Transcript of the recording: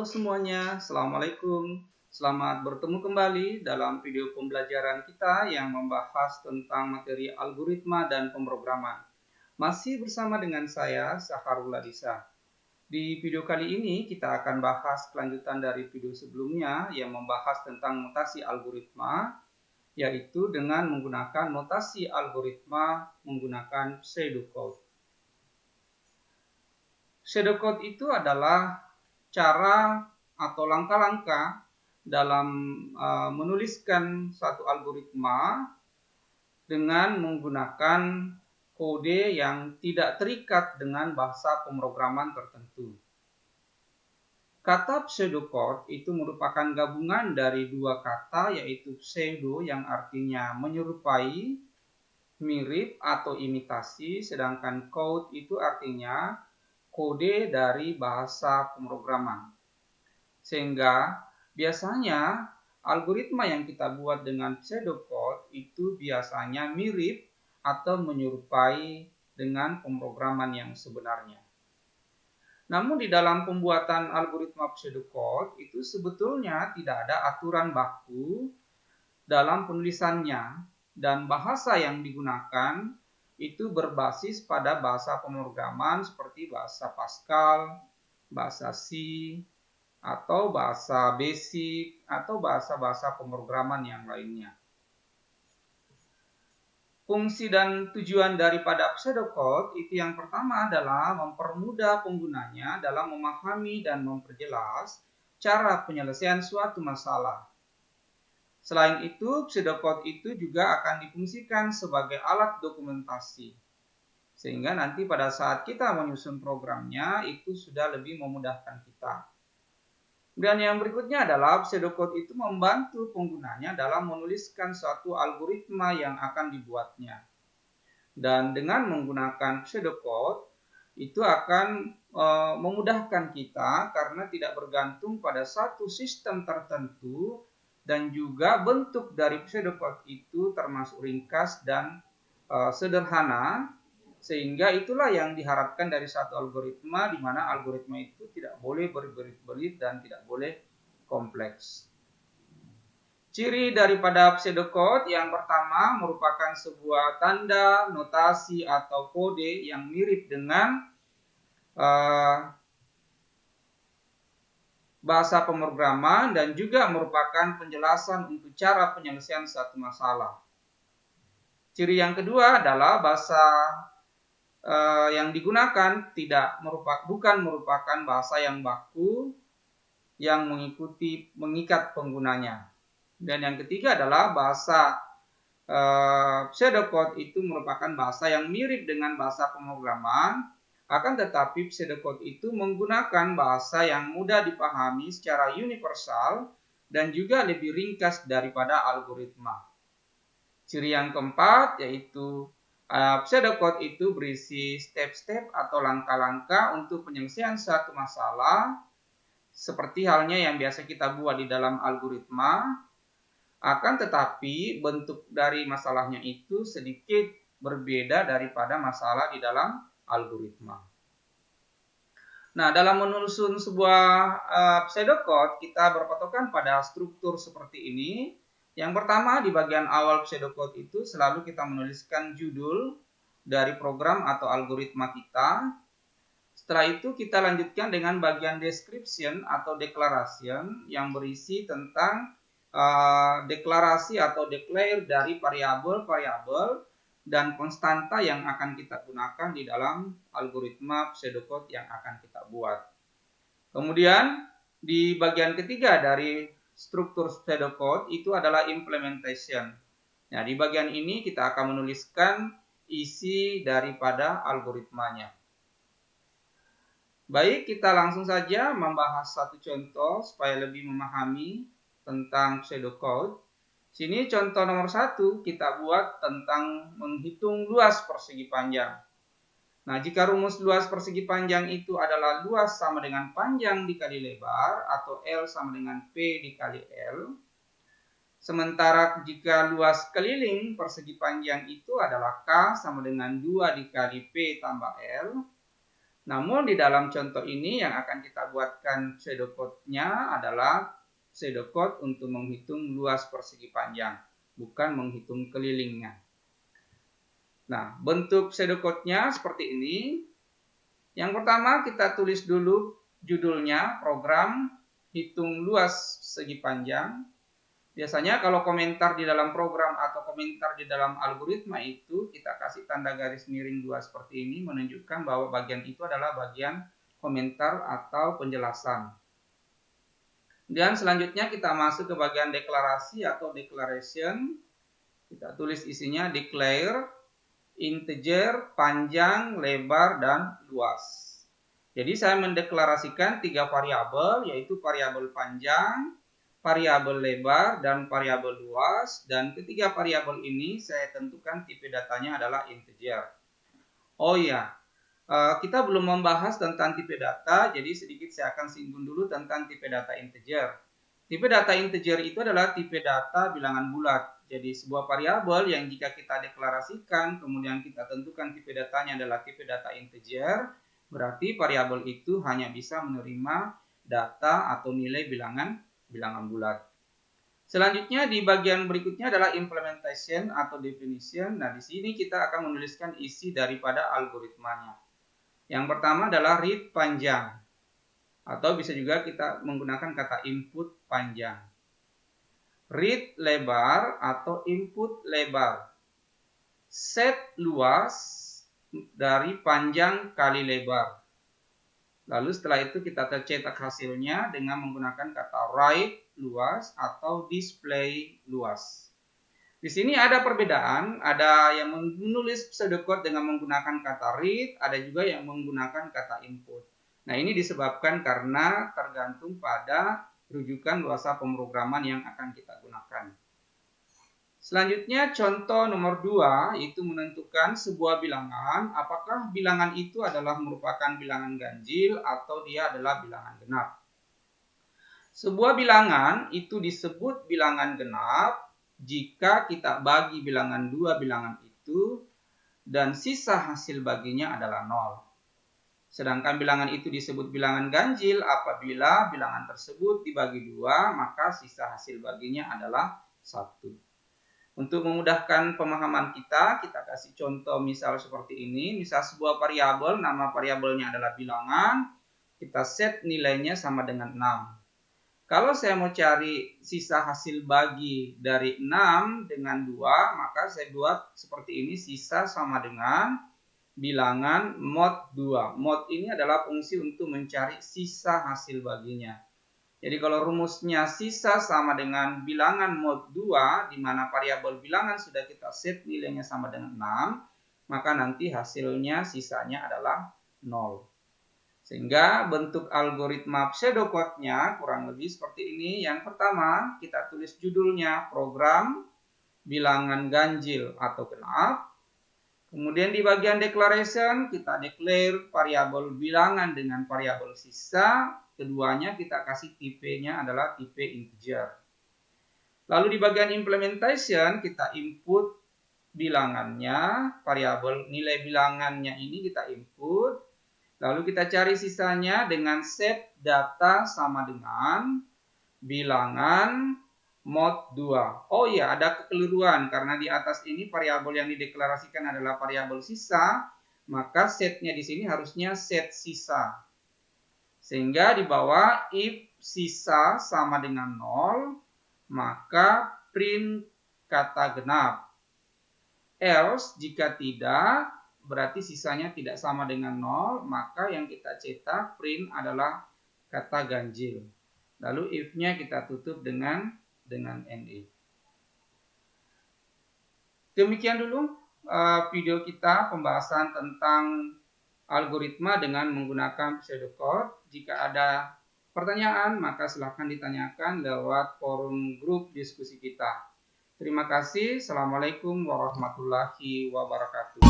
Halo semuanya, Assalamualaikum. Selamat bertemu kembali dalam video pembelajaran kita yang membahas tentang materi algoritma dan pemrograman. Masih bersama dengan saya, Saharul Adisa. Di video kali ini kita akan bahas kelanjutan dari video sebelumnya yang membahas tentang notasi algoritma, yaitu dengan menggunakan notasi algoritma menggunakan pseudocode. Pseudocode itu adalah cara atau langkah-langkah dalam menuliskan suatu algoritma dengan menggunakan kode yang tidak terikat dengan bahasa pemrograman tertentu. Kata pseudocode itu merupakan gabungan dari dua kata, yaitu pseudo yang artinya menyerupai, mirip atau imitasi, sedangkan code itu artinya kode dari bahasa pemrograman. Sehingga biasanya algoritma yang kita buat dengan pseudocode itu biasanya mirip atau menyerupai dengan pemrograman yang sebenarnya. Namun di dalam pembuatan algoritma pseudocode itu sebetulnya tidak ada aturan baku dalam penulisannya, dan bahasa yang digunakan itu berbasis pada bahasa pemrograman seperti bahasa Pascal, bahasa C, atau bahasa BASIC, atau bahasa-bahasa pemrograman yang lainnya. Fungsi dan tujuan daripada pseudocode itu yang pertama adalah mempermudah penggunanya dalam memahami dan memperjelas cara penyelesaian suatu masalah. Selain itu, pseudocode itu juga akan difungsikan sebagai alat dokumentasi. Sehingga nanti pada saat kita menyusun programnya, itu sudah lebih memudahkan kita. Dan yang berikutnya adalah pseudocode itu membantu penggunanya dalam menuliskan suatu algoritma yang akan dibuatnya. Dan dengan menggunakan pseudocode, itu akan memudahkan kita karena tidak bergantung pada satu sistem tertentu, dan juga bentuk dari pseudocode itu termasuk ringkas dan sederhana, sehingga itulah yang diharapkan dari satu algoritma, di mana algoritma itu tidak boleh berbelit-belit dan tidak boleh kompleks. Ciri daripada pseudocode yang pertama merupakan sebuah tanda, notasi, atau kode yang mirip dengan bahasa pemrograman dan juga merupakan penjelasan untuk cara penyelesaian satu masalah. Ciri yang kedua adalah bahasa yang digunakan bukan merupakan bahasa yang baku yang mengikat penggunanya. Dan yang ketiga adalah bahasa pseudocode itu merupakan bahasa yang mirip dengan bahasa pemrograman, akan tetapi pseudocode itu menggunakan bahasa yang mudah dipahami secara universal dan juga lebih ringkas daripada algoritma. Ciri yang keempat yaitu pseudocode itu berisi step-step atau langkah-langkah untuk penyelesaian suatu masalah, seperti halnya yang biasa kita buat di dalam algoritma. Akan tetapi bentuk dari masalahnya itu sedikit berbeda daripada masalah di dalam algoritma. Nah, dalam menyusun sebuah pseudocode, kita berpatokan pada struktur seperti ini. Yang pertama, di bagian awal pseudocode itu selalu kita menuliskan judul dari program atau algoritma kita. Setelah itu kita lanjutkan dengan bagian description atau declaration yang berisi tentang deklarasi atau declare dari variabel-variabel dan konstanta yang akan kita gunakan di dalam algoritma pseudocode yang akan kita buat. Kemudian di bagian ketiga dari struktur pseudocode itu adalah implementation. Nah, di bagian ini kita akan menuliskan isi daripada algoritmanya. Baik, kita langsung saja membahas satu contoh supaya lebih memahami tentang pseudocode. Sini contoh nomor 1 kita buat tentang menghitung luas persegi panjang. Nah, jika rumus luas persegi panjang itu adalah luas sama dengan panjang dikali lebar atau L sama dengan P dikali L. Sementara jika luas keliling persegi panjang itu adalah K sama dengan 2 dikali P tambah L. Namun di dalam contoh ini yang akan kita buatkan pseudocode-nya adalah pseudocode untuk menghitung luas persegi panjang, bukan menghitung kelilingnya. Nah, bentuk pseudocode-nya seperti ini. Yang pertama kita tulis dulu judulnya, program hitung luas segi panjang. Biasanya kalau komentar di dalam program atau komentar di dalam algoritma itu kita kasih tanda garis miring 2 seperti ini, menunjukkan bahwa bagian itu adalah bagian komentar atau penjelasan. Dan selanjutnya kita masuk ke bagian deklarasi atau declaration. Kita tulis isinya declare, integer, panjang, lebar, dan luas. Jadi saya mendeklarasikan 3 variabel, yaitu variabel panjang, variabel lebar, dan variabel luas. Dan ketiga variabel ini saya tentukan tipe datanya adalah integer. Oh iya, kita belum membahas tentang tipe data, jadi sedikit saya akan singgung dulu tentang tipe data integer. Tipe data integer itu adalah tipe data bilangan bulat. Jadi sebuah variabel yang jika kita deklarasikan, kemudian kita tentukan tipe datanya adalah tipe data integer, berarti variabel itu hanya bisa menerima data atau nilai bilangan bulat. Selanjutnya di bagian berikutnya adalah implementation atau definition. Nah, di sini kita akan menuliskan isi daripada algoritmanya. Yang pertama adalah read panjang, atau bisa juga kita menggunakan kata input panjang. Read lebar atau input lebar. Set luas dari panjang kali lebar. Lalu setelah itu kita cetak hasilnya dengan menggunakan kata write luas atau display luas. Di sini ada perbedaan, ada yang menulis pseudocode dengan menggunakan kata read, ada juga yang menggunakan kata input. Nah, ini disebabkan karena tergantung pada rujukan bahasa pemrograman yang akan kita gunakan. Selanjutnya contoh nomor 2 itu menentukan sebuah bilangan, apakah bilangan itu adalah merupakan bilangan ganjil atau dia adalah bilangan genap. Sebuah bilangan itu disebut bilangan genap jika kita bagi bilangan 2 bilangan itu dan sisa hasil baginya adalah 0. Sedangkan bilangan itu disebut bilangan ganjil apabila bilangan tersebut dibagi 2 maka sisa hasil baginya adalah 1. Untuk memudahkan pemahaman kita kasih contoh misal seperti ini. Misal sebuah variabel, nama variabelnya adalah bilangan, kita set nilainya sama dengan 6. Kalau saya mau cari sisa hasil bagi dari 6 dengan 2, maka saya buat seperti ini, sisa sama dengan bilangan mod 2. Mod ini adalah fungsi untuk mencari sisa hasil baginya. Jadi kalau rumusnya sisa sama dengan bilangan mod 2, di mana variabel bilangan sudah kita set nilainya sama dengan 6, maka nanti hasilnya sisanya adalah 0. Sehingga bentuk algoritma pseudocode-nya kurang lebih seperti ini. Yang pertama, kita tulis judulnya program bilangan ganjil atau genap. Kemudian di bagian declaration, kita declare variabel bilangan dengan variabel sisa. Keduanya kita kasih tipenya adalah tipe integer. Lalu di bagian implementation kita input bilangannya, variabel nilai bilangannya ini kita input. Lalu kita cari sisanya dengan set data sama dengan bilangan mod 2. Oh iya, ada kekeliruan karena di atas ini variabel yang dideklarasikan adalah variabel sisa, maka setnya di sini harusnya set sisa. Sehingga di bawah if sisa sama dengan 0, maka print kata genap. Else jika tidak, berarti sisanya tidak sama dengan 0, maka yang kita cetak print adalah kata ganjil. Lalu if-nya kita tutup dengan NE. Demikian dulu video kita pembahasan tentang algoritma dengan menggunakan pseudocode. Jika ada pertanyaan, maka silakan ditanyakan lewat forum grup diskusi kita. Terima kasih. Assalamualaikum warahmatullahi wabarakatuh.